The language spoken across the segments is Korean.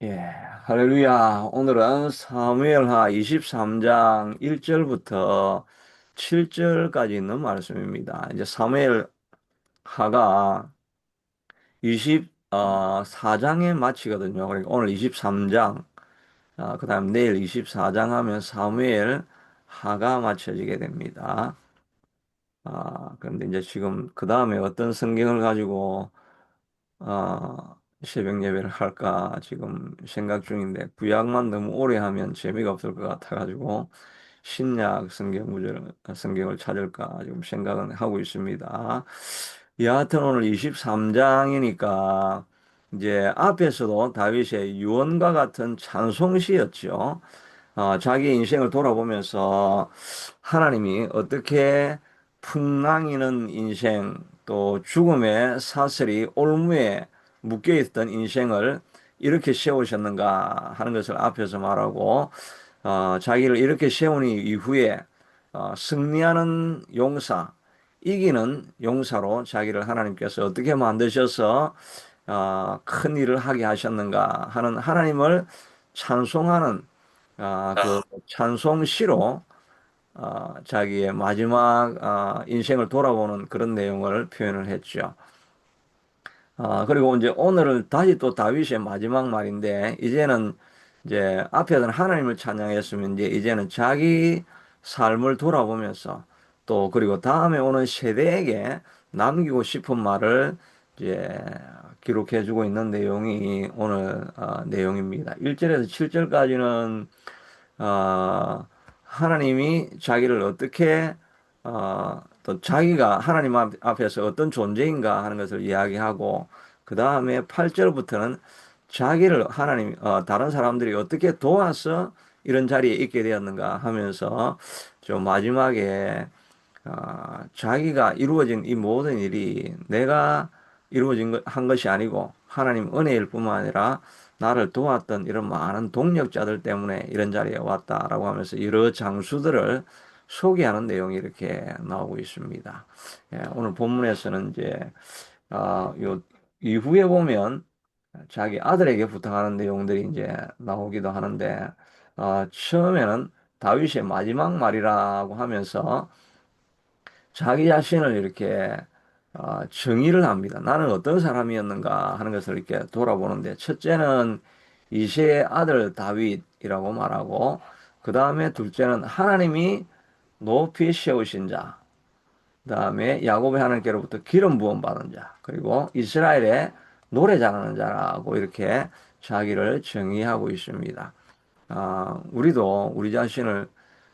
예, 할렐루야. 오늘은 사무엘하 23장 1절부터 7절까지 있는 말씀입니다. 이제 사무엘하가 24장에 마치거든요. 그러니까 오늘 23장, 그다음 내일 24장 하면 사무엘하가 마쳐지게 됩니다. 그런데 이제 지금 그 다음에 어떤 성경을 가지고 새벽 예배를 할까 지금 생각 중인데 구약만 너무 오래 하면 재미가 없을 것 같아가지고 신약 성경을 찾을까 지금 생각은 하고 있습니다. 여하튼 오늘 23장이니까 이제 앞에서도 다윗의 유언과 같은 찬송시였죠. 자기 인생을 돌아보면서 하나님이 어떻게 풍랑이는 인생 또 죽음의 사슬이 올무에 묶여있던 인생을 이렇게 세우셨는가 하는 것을 앞에서 말하고 자기를 이렇게 세운 이후에 승리하는 용사, 이기는 용사로 자기를 하나님께서 어떻게 만드셔서 큰 일을 하게 하셨는가 하는 하나님을 찬송하는 그 찬송시로 자기의 마지막 인생을 돌아보는 그런 내용을 표현을 했죠. 그리고 이제 오늘은 다시 또 다윗의 마지막 말인데, 이제는 이제 앞에서는 하나님을 찬양했으면 이제는 자기 삶을 돌아보면서 또 그리고 다음에 오는 세대에게 남기고 싶은 말을 이제 기록해주고 있는 내용이 오늘 내용입니다. 1절에서 7절까지는 하나님이 자기를 어떻게 또 자기가 하나님 앞에서 어떤 존재인가 하는 것을 이야기하고 그 다음에 8절부터는 자기를 다른 사람들이 어떻게 도와서 이런 자리에 있게 되었는가 하면서 좀 마지막에 자기가 이루어진 이 모든 일이 내가 한 것이 아니고 하나님 은혜일 뿐만 아니라 나를 도왔던 이런 많은 동력자들 때문에 이런 자리에 왔다라고 하면서 여러 장수들을 소개하는 내용이 이렇게 나오고 있습니다. 예, 오늘 본문에서는 이제 요 이후에 보면 자기 아들에게 부탁하는 내용들이 이제 나오기도 하는데 처음에는 다윗의 마지막 말이라고 하면서 자기 자신을 이렇게 정의를 합니다. 나는 어떤 사람이었는가 하는 것을 이렇게 돌아보는데 첫째는 이새의 아들 다윗이라고 말하고 그 다음에 둘째는 하나님이 높이 세우신 자, 그 다음에 야곱의 하나님께로부터 기름 부음 받은 자, 그리고 이스라엘의 노래 잘하는 자라고 이렇게 자기를 정의하고 있습니다. 우리도 우리 자신을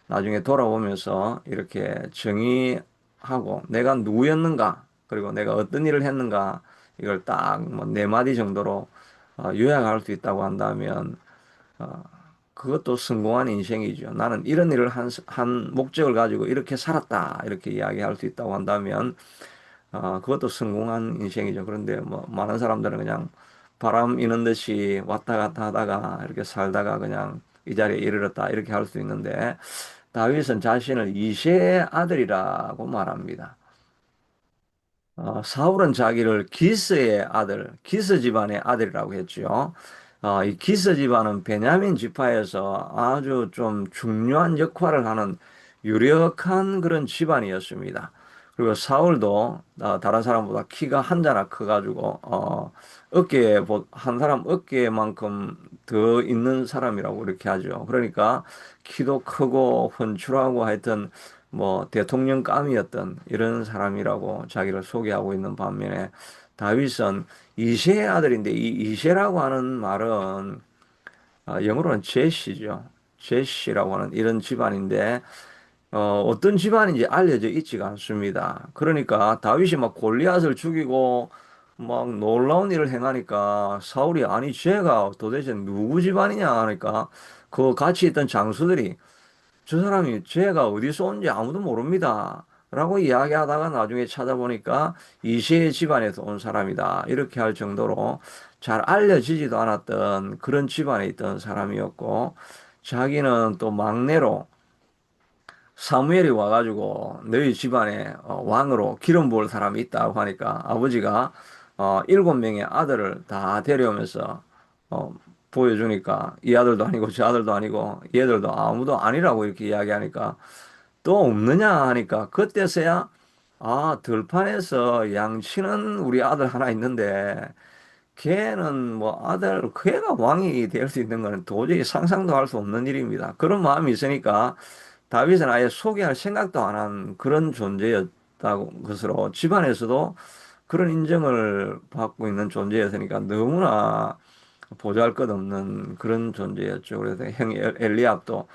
나중에 돌아보면서 이렇게 정의하고 내가 누구였는가, 그리고 내가 어떤 일을 했는가, 이걸 딱 뭐 네 마디 정도로 요약할 수 있다고 한다면, 어, 그것도 성공한 인생이죠. 나는 이런 일을 한 목적을 가지고 이렇게 살았다. 이렇게 이야기할 수 있다고 한다면, 그것도 성공한 인생이죠. 그런데 뭐, 많은 사람들은 그냥 바람 이는 듯이 왔다 갔다 하다가 이렇게 살다가 그냥 이 자리에 이르렀다. 이렇게 할 수 있는데, 다윗은 자신을 이새의 아들이라고 말합니다. 사울은 자기를 기스의 아들, 기스 집안의 아들이라고 했죠. 이 기스 집안은 베냐민 지파에서 아주 좀 중요한 역할을 하는 유력한 그런 집안이었습니다. 그리고 사울도 다른 사람보다 키가 한 자나 커가지고 한 사람 어깨만큼 더 있는 사람이라고 이렇게 하죠. 그러니까 키도 크고 훤칠하고 하여튼 뭐 대통령감이었던 이런 사람이라고 자기를 소개하고 있는 반면에 다윗은 이새의 아들인데 이 이새라고 하는 말은 영어로는 제시죠. 제시라고 하는 이런 집안인데 어떤 집안인지 알려져 있지가 않습니다. 그러니까 다윗이 막 골리앗을 죽이고 막 놀라운 일을 행하니까 사울이 아니 쟤가 도대체 누구 집안이냐 하니까 그 같이 있던 장수들이 저 사람이 쟤가 어디서 온지 아무도 모릅니다. 라고 이야기하다가 나중에 찾아보니까 이세 집안에서 온 사람이다. 이렇게 할 정도로 잘 알려지지도 않았던 그런 집안에 있던 사람이었고, 자기는 또 막내로 사무엘이 와가지고 너희 집안에 왕으로 기름 부을 사람이 있다고 하니까 아버지가 7명의 아들을 다 데려오면서 어, 보여주니까 이 아들도 아니고 저 아들도 아니고 얘들도 아무도 아니라고 이렇게 이야기하니까 또 없느냐 하니까 그때서야 아, 들판에서 양치는 우리 아들 하나 있는데 걔는 뭐 아들, 걔가 왕이 될 수 있는 거는 도저히 상상도 할 수 없는 일입니다. 그런 마음이 있으니까 다윗은 아예 소개할 생각도 안 한 그런 존재였다고 것으로 집안에서도 그런 인정을 받고 있는 존재였으니까 너무나 보잘것없는 그런 존재였죠. 그래서 형 엘리압도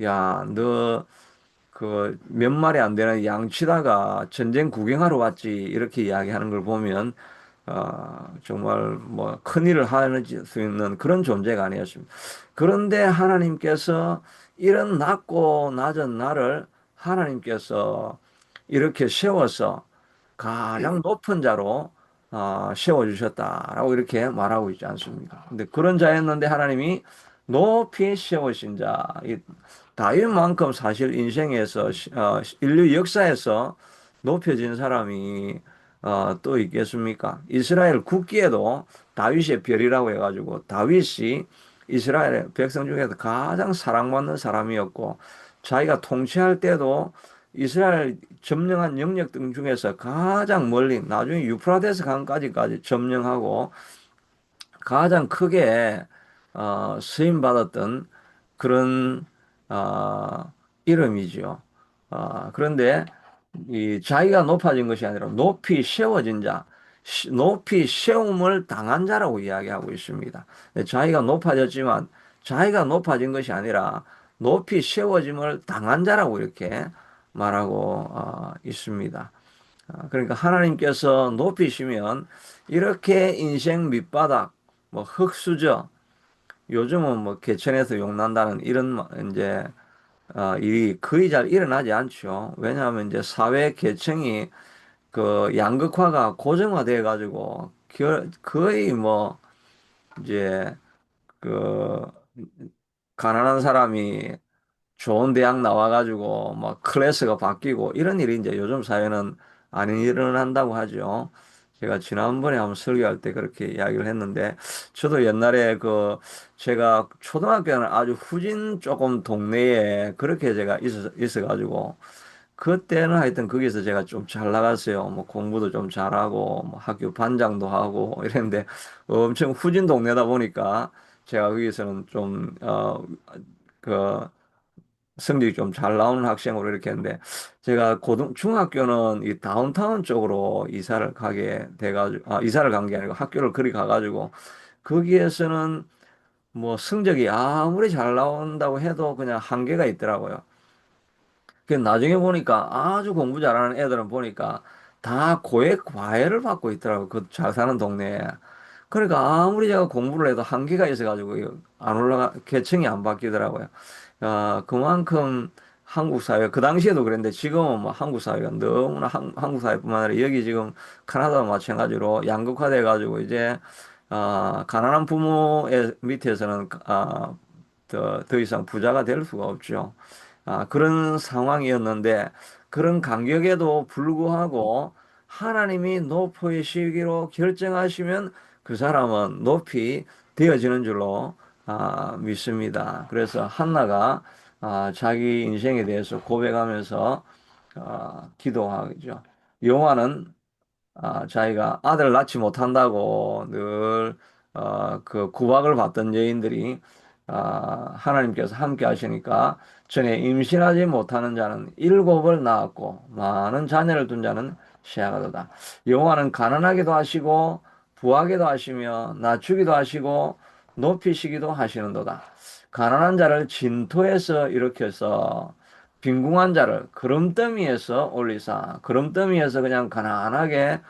야, 너 그 몇 마리 안 되는 양 치다가 전쟁 구경하러 왔지 이렇게 이야기하는 걸 보면 정말 뭐 큰일을 할 수 있는 그런 존재가 아니었습니다. 그런데 하나님께서 이런 낮고 낮은 나를 하나님께서 이렇게 세워서 가장 높은 자로 세워주셨다라고 이렇게 말하고 있지 않습니까? 근데 그런 자였는데 하나님이 높이 세우신 자, 이 다윗만큼 사실 인생에서 인류 역사에서 높여진 사람이 또 있겠습니까? 이스라엘 국기에도 다윗의 별이라고 해가지고 다윗이 이스라엘 백성 중에서 가장 사랑받는 사람이었고 자기가 통치할 때도 이스라엘 점령한 영역 등 중에서 가장 멀리 나중에 유프라데스 강까지까지 점령하고 가장 크게 쓰임 받았던 그런 이름이죠. 그런데 이 자기가 높아진 것이 아니라 높이 세워진 자, 높이 세움을 당한 자라고 이야기하고 있습니다. 자기가 높아졌지만 자기가 높아진 것이 아니라 높이 세워짐을 당한 자라고 이렇게 말하고 있습니다. 그러니까 하나님께서 높이시면 이렇게 인생 밑바닥, 뭐 흙수저, 요즘은 뭐 개천에서 용난다는 이런 이제 일이 거의 잘 일어나지 않죠. 왜냐하면 이제 사회 계층이 그 양극화가 고정화돼 가지고 거의 뭐 이제 그 가난한 사람이 좋은 대학 나와가지고 뭐 클래스가 바뀌고 이런 일이 이제 요즘 사회는 안 일어난다고 하죠. 제가 지난번에 한번 설교할 때 그렇게 이야기를 했는데 저도 옛날에 그 제가 초등학교는 아주 후진 조금 동네에 그렇게 제가 있어가지고 그때는 하여튼 거기서 제가 좀 잘 나갔어요. 뭐 공부도 좀 잘하고 뭐 학교 반장도 하고 이랬는데 엄청 후진 동네다 보니까 제가 거기서는 그 성적이 좀 잘 나오는 학생으로 이렇게 했는데 제가 중학교는 이 다운타운 쪽으로 이사를 가게 돼가지고 이사를 간 게 아니고 학교를 그리 가가지고 거기에서는 뭐 성적이 아무리 잘 나온다고 해도 그냥 한계가 있더라고요. 그 나중에 보니까 아주 공부 잘하는 애들은 보니까 다 고액 과외를 받고 있더라고요. 그 잘 사는 동네에. 그러니까 아무리 제가 공부를 해도 한계가 있어가지고 안 올라가, 계층이 안 바뀌더라고요. 그만큼 한국 사회, 그 당시에도 그랬는데 지금은 뭐 한국 사회가 너무나 한국 사회뿐만 아니라 여기 지금 캐나다도 마찬가지로 양극화돼 가지고 이제 가난한 부모의 밑에서는 더 이상 부자가 될 수가 없죠. 그런 상황이었는데 그런 간격에도 불구하고 하나님이 높이시기로 결정하시면 그 사람은 높이 되어지는 줄로 믿습니다. 그래서 한나가 자기 인생에 대해서 고백하면서 기도하죠. 여호와는 자기가 아들을 낳지 못한다고 늘 그 구박을 받던 여인들이 하나님께서 함께 하시니까 전에 임신하지 못하는 자는 일곱을 낳았고 많은 자녀를 둔 자는 쇠하도다. 여호와는 가난하게도 하시고 부하게도 하시며 낮추기도 하시고 높이시기도 하시는도다. 가난한 자를 진토에서 일으켜서 빈궁한 자를 그름더미에서 올리사 그름더미에서 그냥 가난하게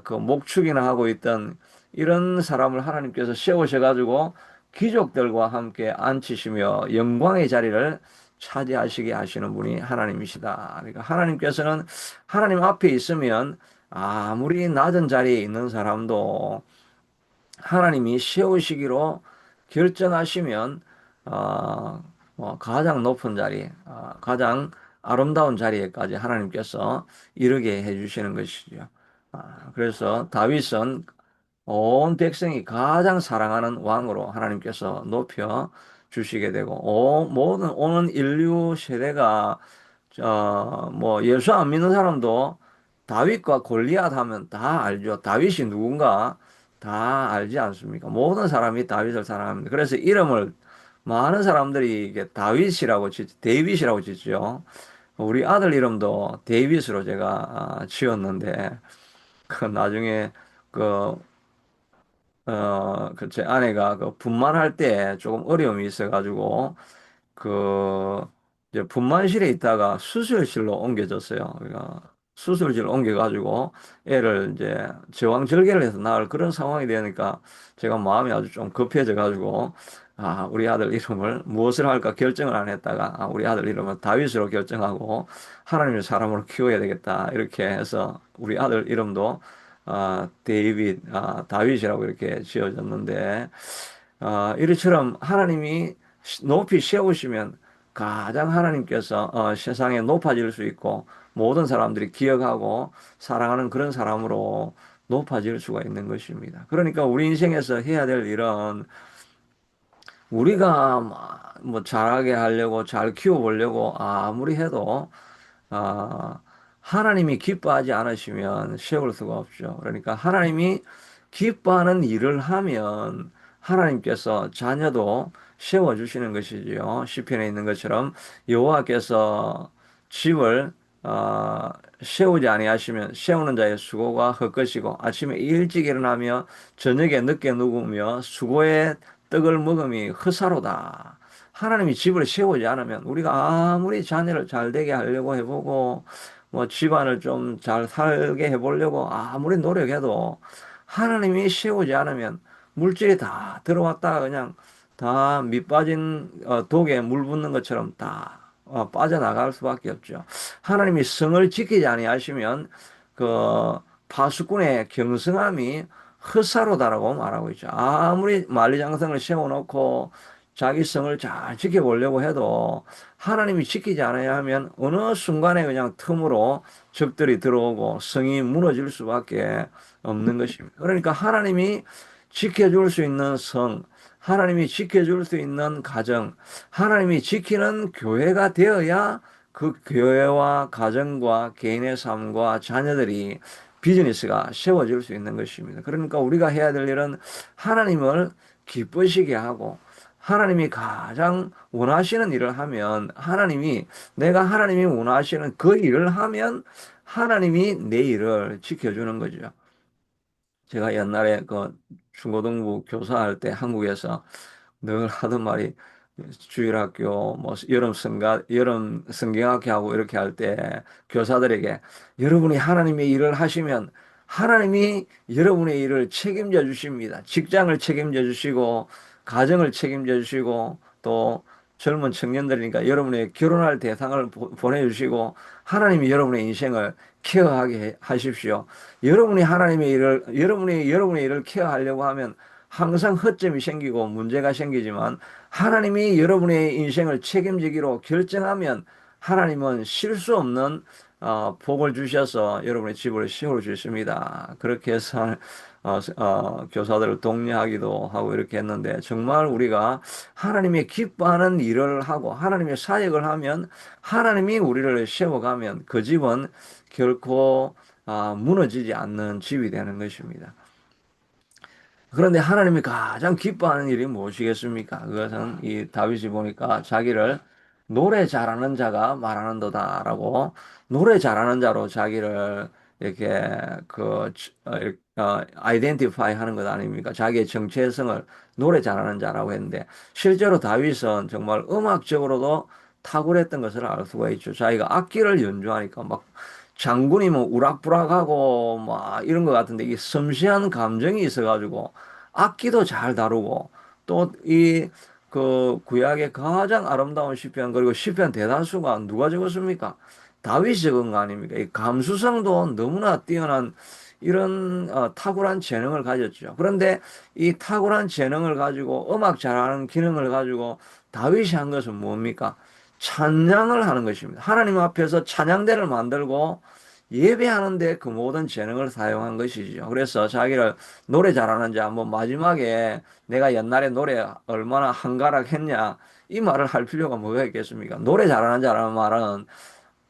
그 목축이나 하고 있던 이런 사람을 하나님께서 세우셔가지고 귀족들과 함께 앉히시며 영광의 자리를 차지하시게 하시는 분이 하나님이시다. 그러니까 하나님께서는 하나님 앞에 있으면 아무리 낮은 자리에 있는 사람도 하나님이 세우시기로 결정하시면 가장 높은 자리, 가장 아름다운 자리에까지 하나님께서 이르게 해주시는 것이죠. 그래서 다윗은 온 백성이 가장 사랑하는 왕으로 하나님께서 높여 주시게 되고, 모든 오는 인류 세대가, 뭐, 예수 안 믿는 사람도 다윗과 골리앗 하면 다 알죠. 다윗이 누군가 다 알지 않습니까? 모든 사람이 다윗을 사랑합니다. 그래서 이름을 많은 사람들이 이게 데이빗이라고 짓죠. 우리 아들 이름도 데이빗으로 제가 지었는데, 그 나중에 그 제 아내가 그 분만할 때 조금 어려움이 있어가지고, 그, 이제 분만실에 있다가 수술실로 옮겨졌어요. 그러니까 수술실 옮겨가지고 애를 이제 제왕절개를 해서 낳을 그런 상황이 되니까 제가 마음이 아주 좀 급해져가지고, 우리 아들 이름을 무엇을 할까 결정을 안 했다가, 우리 아들 이름을 다윗으로 결정하고 하나님의 사람으로 키워야 되겠다. 이렇게 해서 우리 아들 이름도 다윗이라고 이렇게 지어졌는데, 이처럼 하나님이 높이 세우시면 가장 하나님께서 세상에 높아질 수 있고 모든 사람들이 기억하고 사랑하는 그런 사람으로 높아질 수가 있는 것입니다. 그러니까 우리 인생에서 해야 될 일은 우리가 뭐 잘하게 하려고 잘 키워보려고 아무리 해도 아, 하나님이 기뻐하지 않으시면 세울 수가 없죠. 그러니까 하나님이 기뻐하는 일을 하면 하나님께서 자녀도 세워주시는 것이지요. 시편에 있는 것처럼 여호와께서 집을 세우지 아니하시면 세우는 자의 수고가 헛것이고 아침에 일찍 일어나며 저녁에 늦게 누우며 수고의 떡을 먹음이 허사로다. 하나님이 집을 세우지 않으면 우리가 아무리 자녀를 잘 되게 하려고 해보고 뭐 집안을 좀 잘 살게 해보려고 아무리 노력해도 하나님이 세우지 않으면 물질이 다 들어왔다가 그냥 다 밑빠진 독에 물 붓는 것처럼 다 빠져나갈 수밖에 없죠. 하나님이 성을 지키지 아니하시면 그 파수꾼의 경성함이 헛사로다라고 말하고 있죠. 아무리 만리장성을 세워놓고 자기 성을 잘 지켜보려고 해도 하나님이 지키지 않아야 하면 어느 순간에 그냥 틈으로 적들이 들어오고 성이 무너질 수밖에 없는 것입니다. 그러니까 하나님이 지켜줄 수 있는 성, 하나님이 지켜줄 수 있는 가정, 하나님이 지키는 교회가 되어야 그 교회와 가정과 개인의 삶과 자녀들이 비즈니스가 세워질 수 있는 것입니다. 그러니까 우리가 해야 될 일은 하나님을 기쁘시게 하고 하나님이 가장 원하시는 일을 하면 내가 하나님이 원하시는 그 일을 하면 하나님이 내 일을 지켜주는 거죠. 제가 옛날에 그 중고등부 교사할 때 한국에서 늘 하던 말이 주일학교 뭐 여름 성경학교 하고 이렇게 할 때 교사들에게 여러분이 하나님의 일을 하시면 하나님이 여러분의 일을 책임져 주십니다. 직장을 책임져 주시고 가정을 책임져 주시고 또 젊은 청년들이니까 여러분의 결혼할 대상을 보내주시고 하나님이 여러분의 인생을 케어하게 하십시오. 여러분의 일을 케어하려고 하면 항상 허점이 생기고 문제가 생기지만 하나님이 여러분의 인생을 책임지기로 결정하면 하나님은 실수 없는 복을 주셔서 여러분의 집을 세울 수 있습니다. 그렇게 해서 교사들을 독려하기도 하고 이렇게 했는데 정말 우리가 하나님의 기뻐하는 일을 하고 하나님의 사역을 하면 하나님이 우리를 세워가면 그 집은 결코 무너지지 않는 집이 되는 것입니다. 그런데 하나님이 가장 기뻐하는 일이 무엇이겠습니까? 그것은 이 다윗이 보니까 자기를 노래 잘하는 자가 말하는도다라고 노래 잘하는 자로 자기를 이렇게 아이덴티파이 하는 것 아닙니까? 자기의 정체성을 노래 잘하는 자라고 했는데 실제로 다윗은 정말 음악적으로도 탁월했던 것을 알 수가 있죠. 자기가 악기를 연주하니까 막 장군이 뭐 우락부락하고 막 이런 것 같은데 이 섬세한 감정이 있어가지고 악기도 잘 다루고 또 이 그 구약의 가장 아름다운 시편 그리고 시편 대다수가 누가 적었습니까? 다윗이 적은 거 아닙니까? 이 감수성도 너무나 뛰어난 이런 탁월한 재능을 가졌죠. 그런데 이 탁월한 재능을 가지고 음악 잘하는 기능을 가지고 다윗이 한 것은 뭡니까? 찬양을 하는 것입니다. 하나님 앞에서 찬양대를 만들고 예배하는데 그 모든 재능을 사용한 것이죠. 그래서 자기를 노래 잘하는지 한번 마지막에 내가 옛날에 노래 얼마나 한가락했냐 이 말을 할 필요가 뭐가 있겠습니까? 노래 잘하는 자라는 말은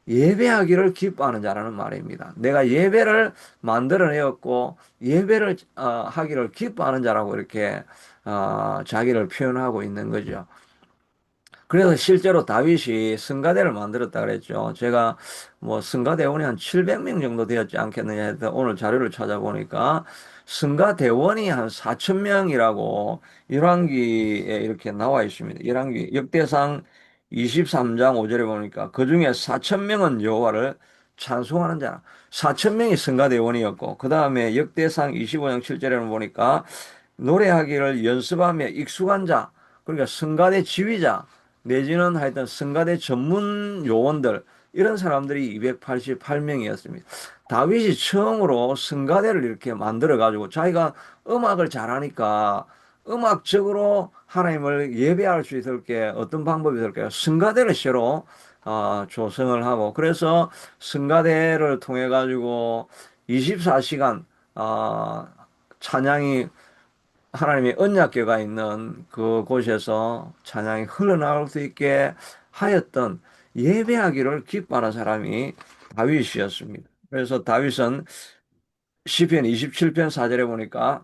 예배하기를 기뻐하는 자라는 말입니다. 내가 예배를 만들어내었고 예배를 하기를 기뻐하는 자라고 이렇게 자기를 표현하고 있는 거죠. 그래서 실제로 다윗이 성가대를 만들었다 그랬죠. 제가 뭐 성가대원이 한 700명 정도 되었지 않겠느냐 해서 오늘 자료를 찾아보니까 성가대원이 한 4천 명이라고 열왕기에 이렇게 나와 있습니다. 열왕기 역대상 23장 5절에 보니까 그중에 4천 명은 여호와를 찬송하는 자. 4천 명이 성가대원이었고 그 다음에 역대상 25장 7절에는 보니까 노래하기를 연습하며 익숙한 자, 그러니까 성가대 지휘자, 내지는 하여튼 성가대 전문 요원들, 이런 사람들이 288명이었습니다. 다윗이 처음으로 성가대를 이렇게 만들어가지고 자기가 음악을 잘하니까 음악적으로 하나님을 예배할 수 있을게 어떤 방법이 있을까요? 성가대를 새로 조성을 하고 그래서 성가대를 통해 가지고 24시간 찬양이 하나님의 언약궤가 있는 그곳에서 찬양이 흘러나올 수 있게 하였던 예배하기를 기뻐하는 사람이 다윗이었습니다. 그래서 다윗은 시편 27편 4절에 보니까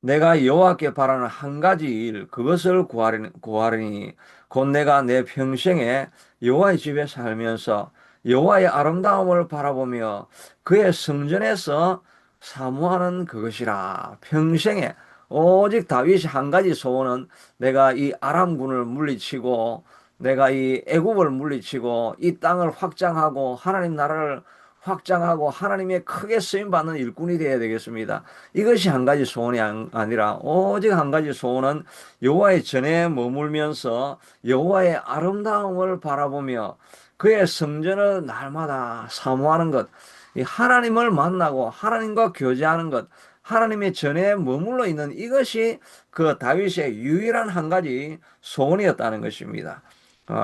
내가 여호와께 바라는 한 가지 일 그것을 구하리니 곧 내가 내 평생에 여호와의 집에 살면서 여호와의 아름다움을 바라보며 그의 성전에서 사모하는 그것이라. 평생에 오직 다윗이 한 가지 소원은 내가 이 아람군을 물리치고 내가 이 애굽을 물리치고 이 땅을 확장하고 하나님 나라를 확장하고 하나님의 크게 쓰임 받는 일꾼이 되어야 되겠습니다. 이것이 한 가지 소원이 아니라 오직 한 가지 소원은 여호와의 전에 머물면서 여호와의 아름다움을 바라보며 그의 성전을 날마다 사모하는 것, 이 하나님을 만나고 하나님과 교제하는 것, 하나님의 전에 머물러 있는 이것이 그 다윗의 유일한 한 가지 소원이었다는 것입니다.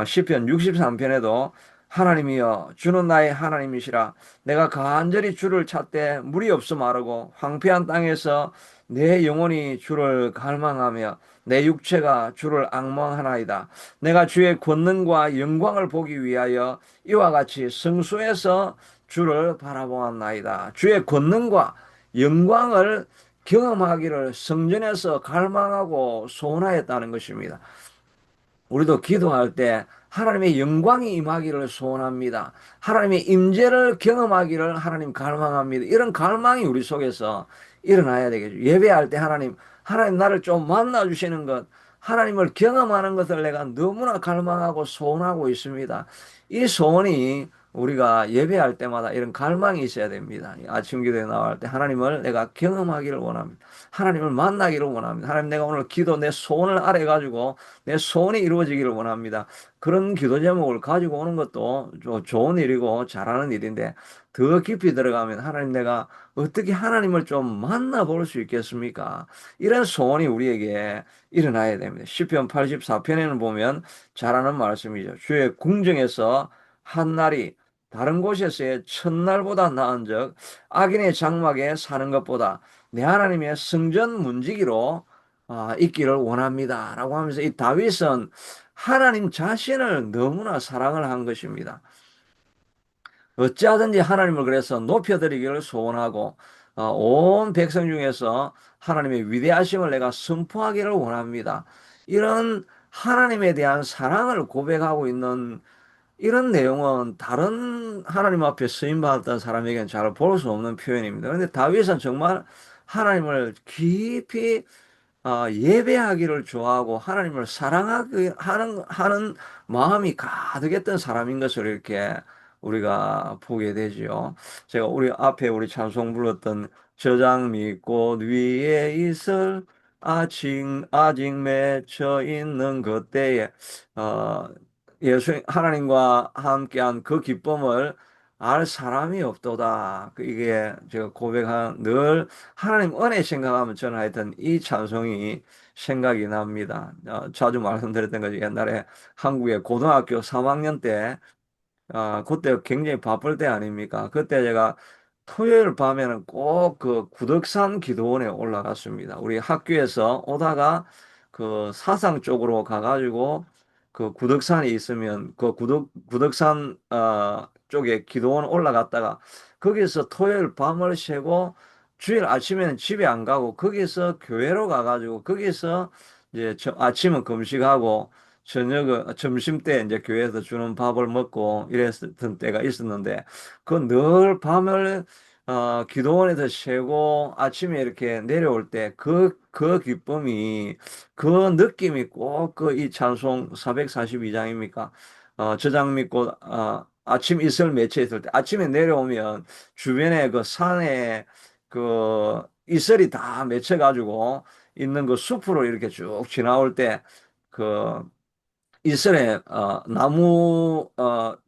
시편 63편에도 하나님이여 주는 나의 하나님이시라 내가 간절히 주를 찾되 물이 없음 마르고 황폐한 땅에서 내 영혼이 주를 갈망하며 내 육체가 주를 앙망하나이다. 내가 주의 권능과 영광을 보기 위하여 이와 같이 성소에서 주를 바라보았나이다. 주의 권능과 영광을 경험하기를 성전에서 갈망하고 소원하였다는 것입니다. 우리도 기도할 때 하나님의 영광이 임하기를 소원합니다. 하나님의 임재를 경험하기를 하나님 갈망합니다. 이런 갈망이 우리 속에서 일어나야 되겠죠. 예배할 때 하나님 나를 좀 만나 주시는 것, 하나님을 경험하는 것을 내가 너무나 갈망하고 소원하고 있습니다. 이 소원이 우리가 예배할 때마다 이런 갈망이 있어야 됩니다. 아침 기도에 나갈 때 하나님을 내가 경험하기를 원합니다. 하나님을 만나기를 원합니다. 하나님 내가 오늘 기도 내 소원을 아뢰가지고 내 소원이 이루어지기를 원합니다. 그런 기도 제목을 가지고 오는 것도 좋은 일이고 잘하는 일인데 더 깊이 들어가면 하나님 내가 어떻게 하나님을 좀 만나볼 수 있겠습니까? 이런 소원이 우리에게 일어나야 됩니다. 시편 84편에는 보면 잘하는 말씀이죠. 주의 궁정에서 한 날이 다른 곳에서의 첫날보다 나은즉 악인의 장막에 사는 것보다 내 하나님의 성전 문지기로 있기를 원합니다. 라고 하면서 이 다윗은 하나님 자신을 너무나 사랑을 한 것입니다. 어찌하든지 하나님을 그래서 높여드리기를 소원하고 온 백성 중에서 하나님의 위대하심을 내가 선포하기를 원합니다. 이런 하나님에 대한 사랑을 고백하고 있는 이런 내용은 다른 하나님 앞에 쓰임받았던 사람에게는 잘 볼 수 없는 표현입니다. 그런데 다윗은 정말 하나님을 깊이 예배하기를 좋아하고 하나님을 사랑하기 하는 마음이 가득했던 사람인 것을 이렇게 우리가 보게 되지요. 제가 우리 앞에 우리 찬송 불렀던 저장 밑꽃 위에 있을 아직 맺혀 있는 그때에 예수 하나님과 함께한 그 기쁨을 알 사람이 없도다. 이게 제가 고백한 늘 하나님 은혜 생각하면 저는 하여튼 이 찬송이 생각이 납니다. 자주 말씀드렸던 거지. 옛날에 한국의 고등학교 3학년 때 그때 굉장히 바쁠 때 아닙니까? 그때 제가 토요일 밤에는 꼭 그 구덕산 기도원에 올라갔습니다. 우리 학교에서 오다가 그 사상 쪽으로 가가지고 그 구덕산이 있으면 그 구덕산 쪽에 기도원 올라갔다가 거기서 토요일 밤을 새고 주일 아침에는 집에 안 가고 거기서 교회로 가가지고 거기서 이제 아침은 금식하고 저녁 점심 때 이제 교회에서 주는 밥을 먹고 이랬던 때가 있었는데 그 늘 밤을 기도원에서 쉬고 아침에 이렇게 내려올 때 그 기쁨이, 그 느낌이 꼭 그 이 찬송 442장입니까? 저장 믿고, 아침 이슬 맺혀 있을 때, 아침에 내려오면 주변에 그 산에 그 이슬이 다 맺혀가지고 있는 그 숲으로 이렇게 쭉 지나올 때, 그 이슬에 나무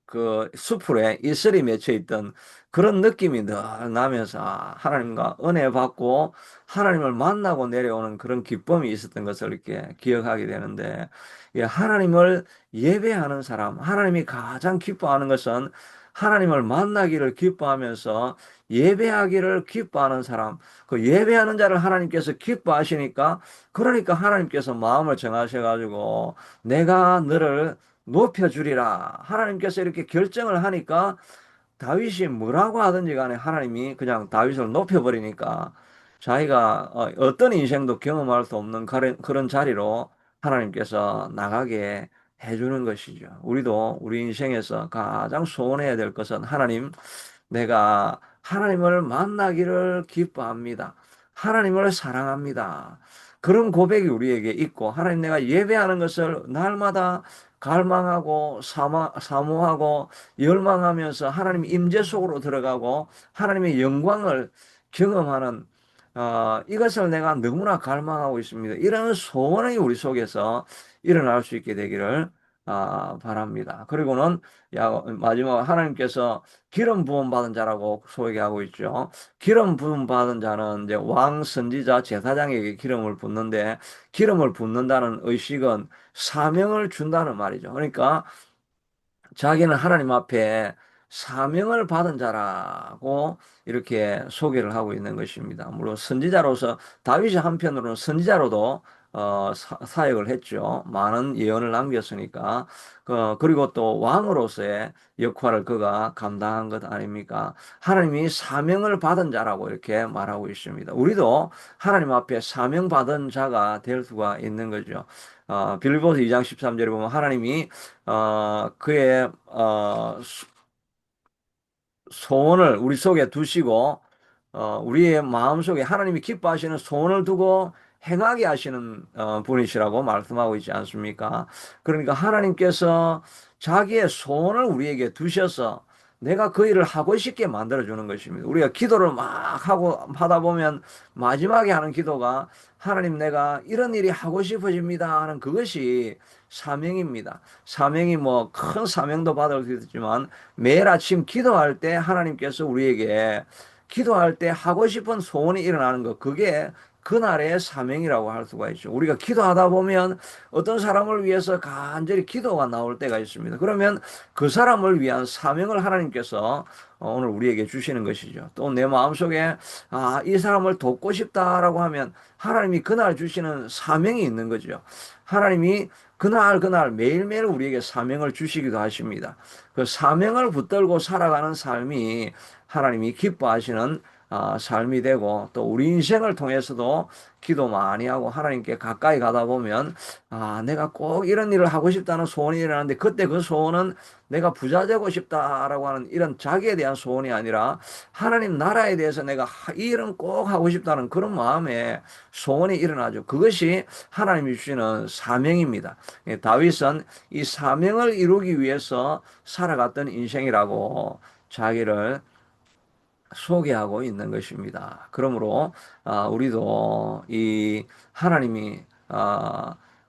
그 수풀에 이슬이 맺혀 있던 그런 느낌이 늘 나면서 하나님과 은혜 받고 하나님을 만나고 내려오는 그런 기쁨이 있었던 것을 이렇게 기억하게 되는데, 예, 하나님을 예배하는 사람, 하나님이 가장 기뻐하는 것은 하나님을 만나기를 기뻐하면서 예배하기를 기뻐하는 사람, 그 예배하는 자를 하나님께서 기뻐하시니까, 그러니까 하나님께서 마음을 정하셔가지고 내가 너를 높여주리라. 하나님께서 이렇게 결정을 하니까 다윗이 뭐라고 하든지 간에 하나님이 그냥 다윗을 높여버리니까 자기가 어떤 인생도 경험할 수 없는 그런 자리로 하나님께서 나가게 해주는 것이죠. 우리도 우리 인생에서 가장 소원해야 될 것은 하나님, 내가 하나님을 만나기를 기뻐합니다. 하나님을 사랑합니다. 그런 고백이 우리에게 있고, 하나님 내가 예배하는 것을 날마다 갈망하고 사모하고 열망하면서 하나님 임재 속으로 들어가고 하나님의 영광을 경험하는 이것을 내가 너무나 갈망하고 있습니다. 이런 소원이 우리 속에서 일어날 수 있게 되기를 바랍니다. 그리고는 마지막 하나님께서 기름 부음 받은 자라고 소개하고 있죠. 기름 부음 받은 자는 이제 왕, 선지자, 제사장에게 기름을 붓는데, 기름을 붓는다는 의식은 사명을 준다는 말이죠. 그러니까 자기는 하나님 앞에 사명을 받은 자라고 이렇게 소개를 하고 있는 것입니다. 물론 선지자로서 다윗이 한편으로는 선지자로도 사역을 했죠. 많은 예언을 남겼으니까. 그리고 또 왕으로서의 역할을 그가 감당한 것 아닙니까? 하나님이 사명을 받은 자라고 이렇게 말하고 있습니다. 우리도 하나님 앞에 사명 받은 자가 될 수가 있는 거죠. 빌립보서 2장 13절에 보면 하나님이 그의 소원을 우리 속에 두시고 우리의 마음속에 하나님이 기뻐하시는 소원을 두고 행하게 하시는 분이시라고 말씀하고 있지 않습니까? 그러니까 하나님께서 자기의 소원을 우리에게 두셔서 내가 그 일을 하고 싶게 만들어주는 것입니다. 우리가 기도를 막 하고 하다 보면 마지막에 하는 기도가 하나님 내가 이런 일이 하고 싶어집니다 하는 그것이 사명입니다. 사명이 뭐 큰 사명도 받을 수 있지만 매일 아침 기도할 때 하나님께서 우리에게 기도할 때 하고 싶은 소원이 일어나는 것, 그게 그날의 사명이라고 할 수가 있죠. 우리가 기도하다 보면 어떤 사람을 위해서 간절히 기도가 나올 때가 있습니다. 그러면 그 사람을 위한 사명을 하나님께서 오늘 우리에게 주시는 것이죠. 또 내 마음속에 이 사람을 돕고 싶다라고 하면 하나님이 그날 주시는 사명이 있는 거죠. 하나님이 그날 매일매일 우리에게 사명을 주시기도 하십니다. 그 사명을 붙들고 살아가는 삶이 하나님이 기뻐하시는 삶이 되고, 또 우리 인생을 통해서도 기도 많이 하고 하나님께 가까이 가다 보면 내가 꼭 이런 일을 하고 싶다는 소원이 일어나는데, 그때 그 소원은 내가 부자 되고 싶다라고 하는 이런 자기에 대한 소원이 아니라 하나님 나라에 대해서 내가 이 일은 꼭 하고 싶다는 그런 마음에 소원이 일어나죠. 그것이 하나님이 주시는 사명입니다. 다윗은 이 사명을 이루기 위해서 살아갔던 인생이라고 자기를 소개하고 있는 것입니다. 그러므로 우리도 이 하나님이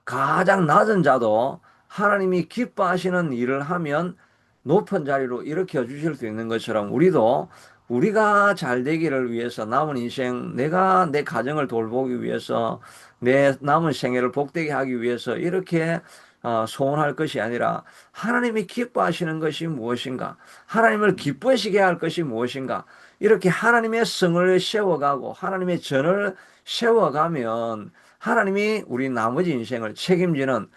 가장 낮은 자도 하나님이 기뻐하시는 일을 하면 높은 자리로 일으켜 주실 수 있는 것처럼, 우리도 우리가 잘 되기를 위해서 남은 인생 내가 내 가정을 돌보기 위해서 내 남은 생애를 복되게 하기 위해서 이렇게 소원할 것이 아니라 하나님이 기뻐하시는 것이 무엇인가? 하나님을 기뻐하시게 할 것이 무엇인가? 이렇게 하나님의 성을 세워가고 하나님의 전을 세워가면 하나님이 우리 나머지 인생을 책임지는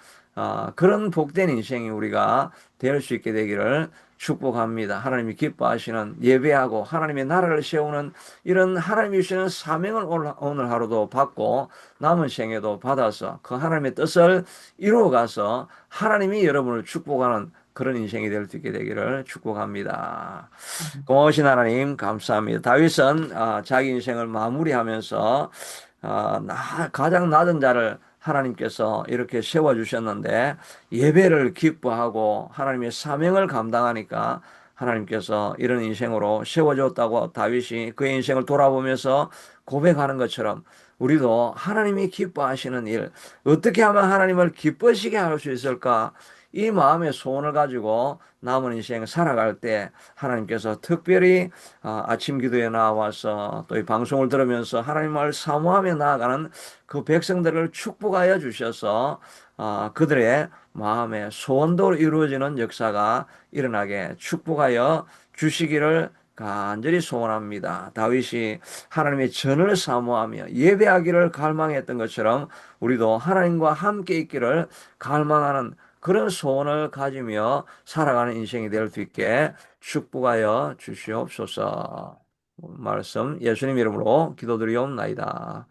그런 복된 인생이 우리가 될 수 있게 되기를 축복합니다. 하나님이 기뻐하시는 예배하고 하나님의 나라를 세우는 이런 하나님이 주시는 사명을 오늘 하루도 받고 남은 생에도 받아서 그 하나님의 뜻을 이루어가서 하나님이 여러분을 축복하는 그런 인생이 될 수 있게 되기를 축복합니다. 고마우신 하나님 감사합니다. 다윗은 자기 인생을 마무리하면서 가장 낮은 자를 하나님께서 이렇게 세워주셨는데 예배를 기뻐하고 하나님의 사명을 감당하니까 하나님께서 이런 인생으로 세워줬다고 다윗이 그의 인생을 돌아보면서 고백하는 것처럼 우리도 하나님이 기뻐하시는 일, 어떻게 하면 하나님을 기뻐하시게 할 수 있을까? 이 마음의 소원을 가지고 남은 인생 살아갈 때 하나님께서 특별히 아침 기도에 나와서 또 이 방송을 들으면서 하나님을 사모하며 나아가는 그 백성들을 축복하여 주셔서 그들의 마음의 소원도 이루어지는 역사가 일어나게 축복하여 주시기를 간절히 소원합니다. 다윗이 하나님의 전을 사모하며 예배하기를 갈망했던 것처럼 우리도 하나님과 함께 있기를 갈망하는 그런 소원을 가지며 살아가는 인생이 될 수 있게 축복하여 주시옵소서. 말씀 예수님 이름으로 기도드리옵나이다.